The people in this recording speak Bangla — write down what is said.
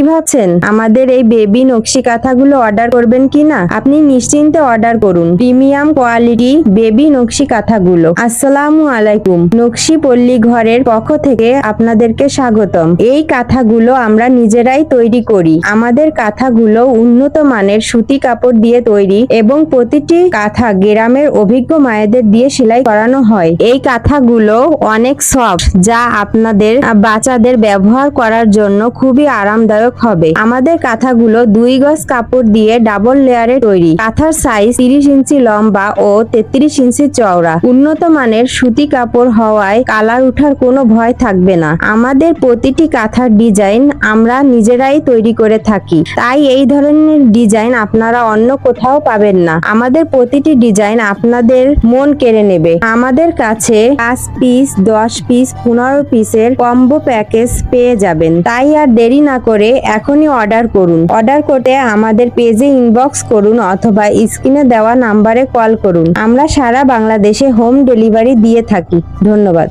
কি ভাবছেন আমাদের এই বেবি নকশি কাঁথাগুলো অর্ডার করবেন কিনা? আপনি নিশ্চিন্তে অর্ডার করুন প্রিমিয়াম কোয়ালিটি বেবি নকশি কাঁথাগুলো। আসসালামু আলাইকুম, নকশি পল্লী ঘরের পক্ষ থেকে আপনাদেরকে স্বাগতম। এই কাঁথাগুলো আমরা নিজেরাই তৈরি করি। আমাদের কাঁথাগুলো উন্নত মানের সুতি কাপড় দিয়ে তৈরি এবং প্রতিটি কাঁথা গ্রামের অভিজ্ঞ মায়েদের দিয়ে সেলাই করানো হয়। এই কাঁথাগুলো অনেক সফট, যা আপনাদের বাচ্চাদের ব্যবহার করার জন্য খুবই আরামদায়ক হবে। আমাদের কাঁথাগুলো 2 গজ কাপড় দিয়ে ডাবল লেয়ারে তৈরি। কাঁথার সাইজ 30 ইঞ্চি লম্বা ও 33 ইঞ্চি চওড়া। উন্নত মানের সুতি কাপড় হওয়ায় কালার ওঠার কোনো ভয় থাকবে না। আমাদের প্রতিটি কাঁথার ডিজাইন আমরা নিজেরাই তৈরি করে থাকি, তাই এই ধরনের ডিজাইন আপনারা অন্য কোথাও পাবেন না। আমাদের প্রতিটি ডিজাইন আপনাদের মন কেড়ে নেবে। আমাদের কাছে 5 পিস, 10 পিস, 15 পিসের কম্বো প্যাকেজ পেয়ে যাবেন। তাই আর দেরি না করে এখনই অর্ডার করুন। অর্ডার করতে আমাদের পেজে ইনবক্স করুন অথবা স্ক্রিনে দেওয়া নাম্বারে কল করুন। আমরা সারা বাংলাদেশে হোম ডেলিভারি দিয়ে থাকি। ধন্যবাদ।